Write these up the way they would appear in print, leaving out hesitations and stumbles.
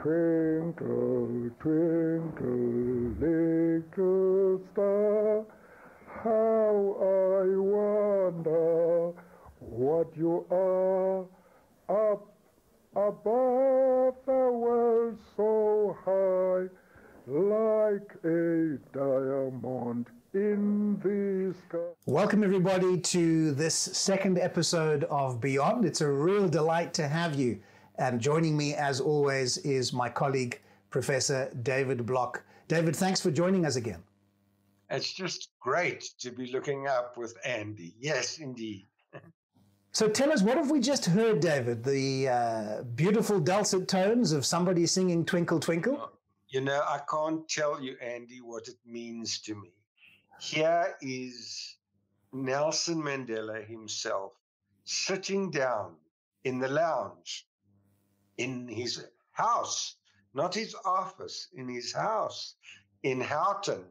Twinkle, twinkle, little star, how I wonder what you are up above the world so high, like a diamond in the sky. Welcome everybody to this second episode of Beyond. It's a real delight to have you. And joining me as always is my colleague, Professor David Brough. David, thanks for joining us again. It's just great to be looking up with Andy. Yes, indeed. So tell us, what have we just heard, David? The beautiful dulcet tones of somebody singing Twinkle, Twinkle? You know, I can't tell you, Andy, what it means to me. Here is Nelson Mandela himself sitting down in the lounge in his house, not his office, in his house in Houghton.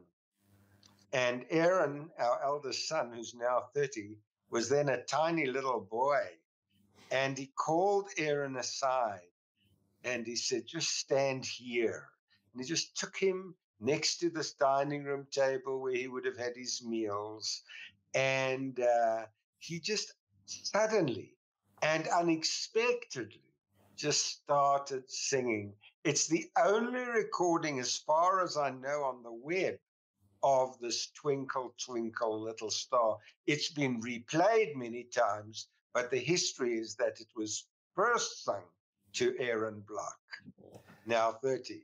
And Aaron, our eldest son, who's now 30, was then a tiny little boy. And he called Aaron aside and he said, just stand here. And he just took him next to this dining room table where he would have had his meals. And he just suddenly and unexpectedly just started singing. It's the only recording, as far as I know, on the web of this Twinkle, Twinkle, Little Star. It's been replayed many times, but the history is that it was first sung to Aaron Brough, now 30.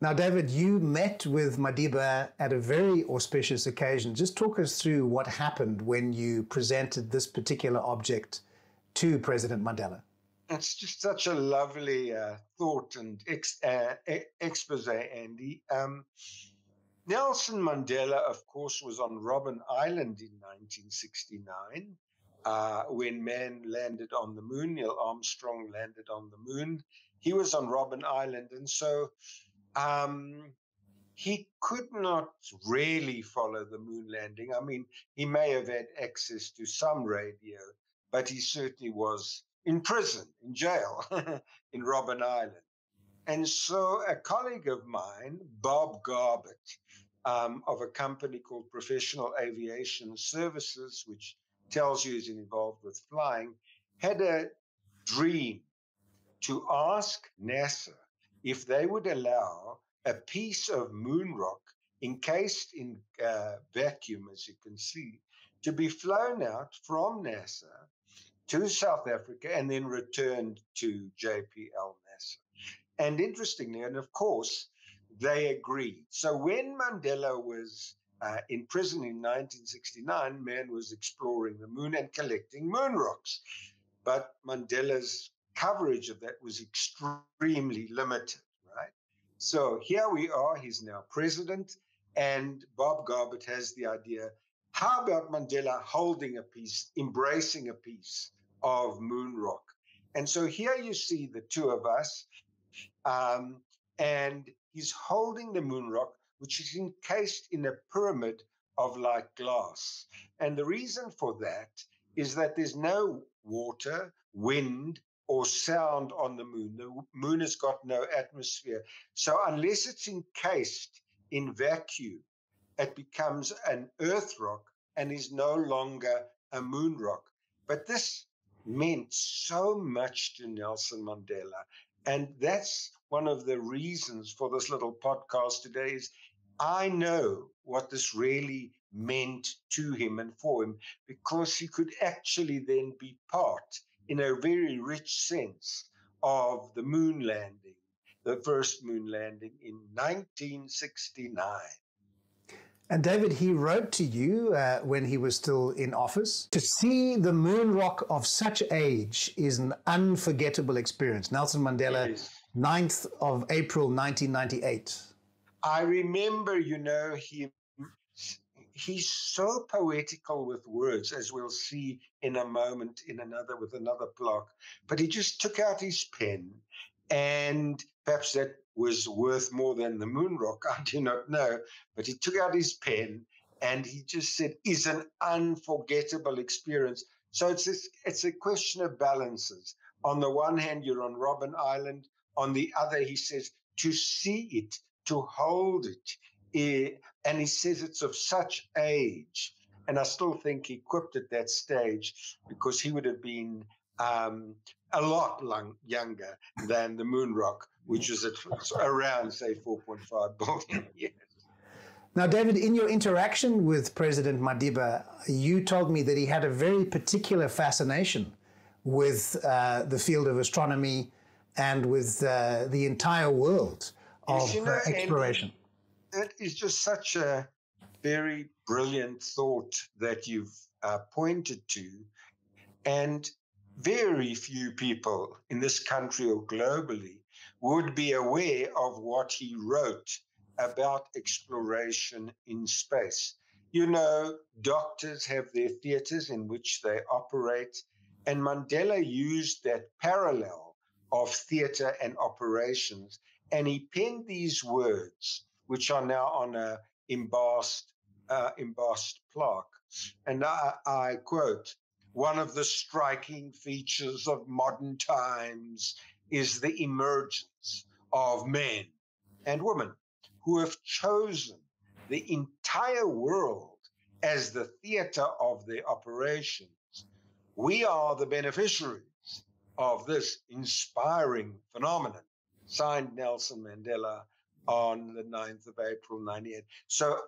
Now, David, you met with Mandela at a very auspicious occasion. Just talk us through what happened when you presented this particular object to President Mandela. It's just such a lovely thought and expose, Andy. Nelson Mandela, of course, was on Robben Island in 1969 when man landed on the moon. Neil Armstrong landed on the moon. He was on Robben Island, and so he could not really follow the moon landing. I mean, he may have had access to some radio, but he certainly was in prison, in jail, in Robben Island. And so a colleague of mine, Bob Garbett, of a company called Professional Aviation Services, which tells you he's involved with flying, had a dream to ask NASA if they would allow a piece of moon rock encased in vacuum, as you can see, to be flown out from NASA to South Africa and then returned to JPL NASA. And interestingly, and of course, they agreed. So when Mandela was in prison in 1969, man was exploring the moon and collecting moon rocks. But Mandela's coverage of that was extremely limited, right? So here we are, he's now president, and Bob Garbett has the idea, how about Mandela holding a piece, embracing a piece of moon rock? And so here you see the two of us, and he's holding the moon rock, which is encased in a pyramid of like glass. And the reason for that is that there's no water, wind, or sound on the moon. The moon has got no atmosphere. So unless it's encased in vacuum, it becomes an earth rock and is no longer a moon rock. But this meant so much to Nelson Mandela. And that's one of the reasons for this little podcast today is I know what this really meant to him and for him, because he could actually then be part, in a very rich sense, of the moon landing, the first moon landing in 1969. And David, he wrote to you when he was still in office. To see the moon rock of such age is an unforgettable experience. Nelson Mandela, Yes. 9th of April, 1998. I remember, you know, he's so poetical with words, as we'll see in a moment with another block. But he just took out his pen, and perhaps that was worth more than the moon rock, I do not know. But he took out his pen and he just said, "Is an unforgettable experience." So it's a question of balances. On the one hand, you're on Robben Island. on the other, he says, to see it, to hold it. And he says it's of such age. And I still think he quipped at that stage because he would have been a lot younger than the moon rock, which was at around, say, 4.5 billion years. Now, David, in your interaction with President Madiba, you told me that he had a very particular fascination with the field of astronomy and with the entire world of exploration. That is just such a very brilliant thought that you've pointed to. And very few people in this country or globally would be aware of what he wrote about exploration in space. You know, doctors have their theaters in which they operate, and Mandela used that parallel of theater and operations, and he penned these words, which are now on a embossed plaque. And I quote, "One of the striking features of modern times is the emergence of men and women who have chosen the entire world as the theater of their operations. We are the beneficiaries of this inspiring phenomenon." Signed, Nelson Mandela, on the 9th of April, 98. So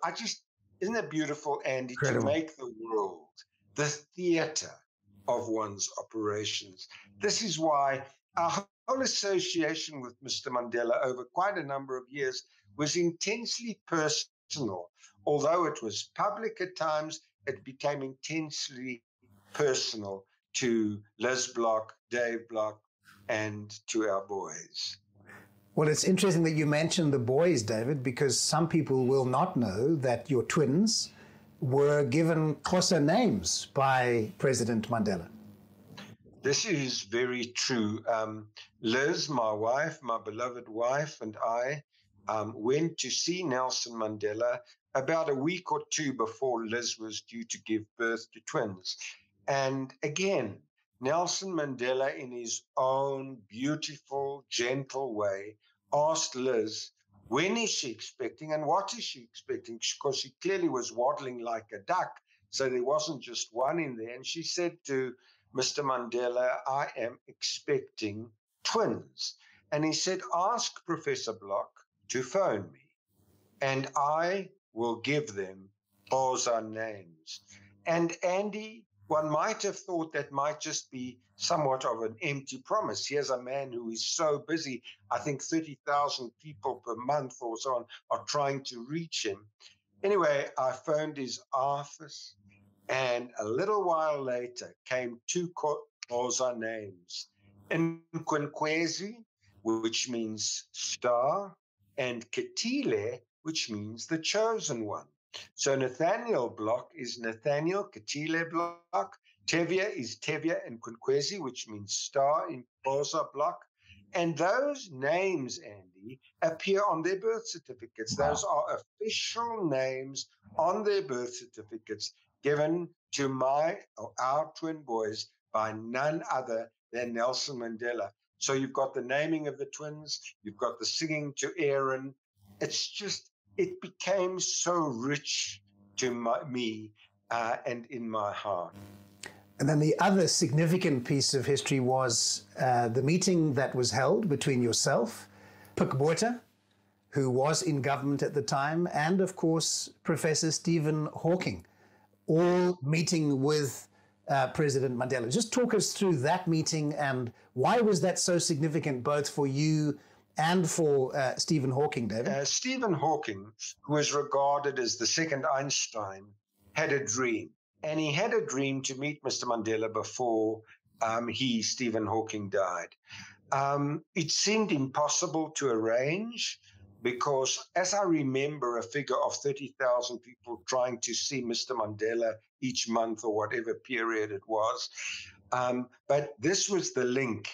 isn't it beautiful, Andy, Incredible. to make the world the theater of one's operations? This is why our whole association with Mr. Mandela over quite a number of years was intensely personal. Although it was public at times, it became intensely personal to Liz Block, Dave Block, and to our boys. Well, it's interesting that you mentioned the boys, David, because some people will not know that your twins were given Xhosa names by President Mandela. This is very true. Liz, my wife, my beloved wife, and I went to see Nelson Mandela about a week or two before Liz was due to give birth to twins. And again, Nelson Mandela, in his own beautiful, gentle way, asked Liz, when is she expecting and what is she expecting? Because she clearly was waddling like a duck, so there wasn't just one in there. And she said to Mr. Mandela, "I am expecting twins." And he said, "Ask Professor Block to phone me, and I will give them Xhosa names." And Andy, one might have thought that might just be somewhat of an empty promise. Here's a man who is so busy. I think 30,000 people per month or so on are trying to reach him. Anyway, I phoned his office, and a little while later came two Xhosa names, Nkwenkwezi, which means star, and Ketile, which means the chosen one. So Nathaniel Block is Nathaniel Ketile Block. Tevye is Tevye Nkwenkwezi, which means star in Xhosa Block. And those names, Andy, appear on their birth certificates. Wow. Those are official names on their birth certificates given to our twin boys by none other than Nelson Mandela. So you've got the naming of the twins, you've got the singing to Aaron. It became so rich to me and in my heart. And then the other significant piece of history was the meeting that was held between yourself, Pik Botha, who was in government at the time, and of course, Professor Stephen Hawking, all meeting with President Mandela. Just talk us through that meeting and why was that so significant both for you and for Stephen Hawking, David? Stephen Hawking, who is regarded as the second Einstein, had a dream. And he had a dream to meet Mr. Mandela before Stephen Hawking, died. It seemed impossible to arrange because, as I remember, a figure of 30,000 people trying to see Mr. Mandela each month or whatever period it was. But this was the link,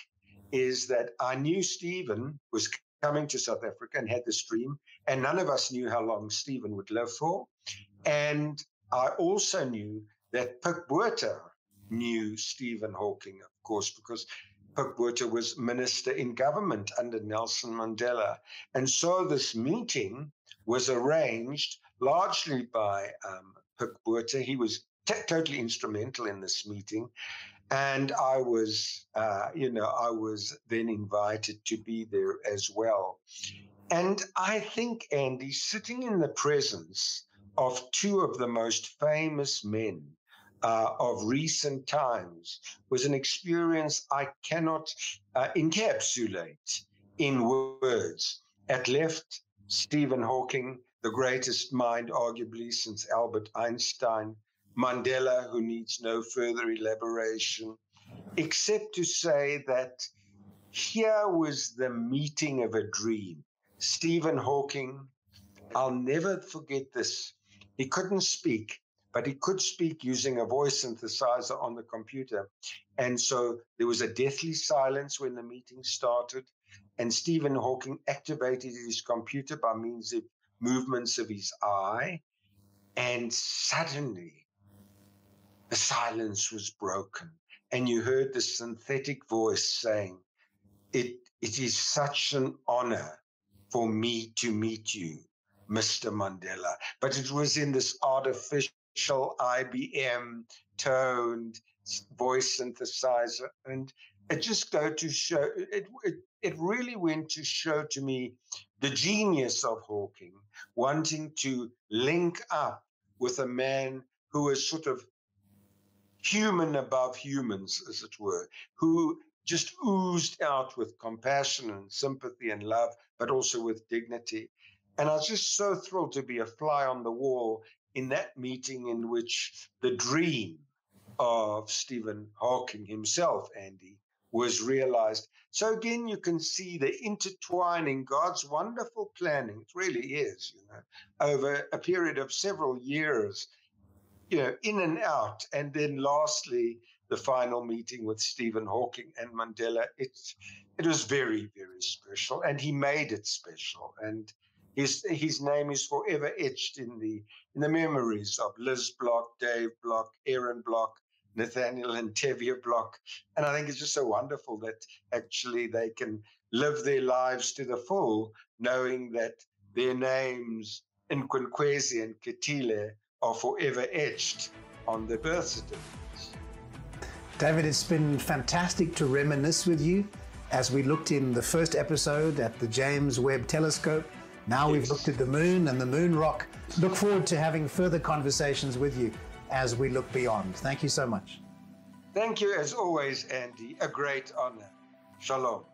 is that I knew Stephen was coming to South Africa and had this dream, and none of us knew how long Stephen would live for. And I also knew that Pik Botha knew Stephen Hawking, of course, because Pik was minister in government under Nelson Mandela. And so this meeting was arranged largely by Pik. He was totally instrumental in this meeting. And I was then invited to be there as well. And I think, Andy, sitting in the presence of two of the most famous men of recent times was an experience I cannot encapsulate in words. At left, Stephen Hawking, the greatest mind arguably since Albert Einstein, Mandela, who needs no further elaboration, except to say that here was the meeting of a dream. Stephen Hawking, I'll never forget this. He couldn't speak, but he could speak using a voice synthesizer on the computer. And so there was a deathly silence when the meeting started. And Stephen Hawking activated his computer by means of movements of his eye. And suddenly, the silence was broken. And you heard the synthetic voice saying, it is such an honor for me to meet you, Mr. Mandela. But it was in this artificial IBM toned voice synthesizer. And it just go to show, it really went to show to me the genius of Hawking, wanting to link up with a man who was sort of human above humans, as it were, who just oozed out with compassion and sympathy and love, but also with dignity. And I was just so thrilled to be a fly on the wall in that meeting in which the dream of Stephen Hawking himself, Andy, was realized. So again, you can see the intertwining, God's wonderful planning, it really is, over a period of several years, in and out. And then lastly, the final meeting with Stephen Hawking and Mandela, it was very, very special. And he made it special. And his name is forever etched in the memories of Liz Block, Dave Block, Aaron Block, Nathaniel and Tevye Block. And I think it's just so wonderful that actually they can live their lives to the full, knowing that their names, Nkwezi and Kitile, are forever etched on the birth certificates. David, it's been fantastic to reminisce with you as we looked in the first episode at the James Webb Telescope. Now we've looked at the moon and the moon rock. Look forward to having further conversations with you as we look beyond. Thank you so much. Thank you as always, Andy. A great honor. Shalom.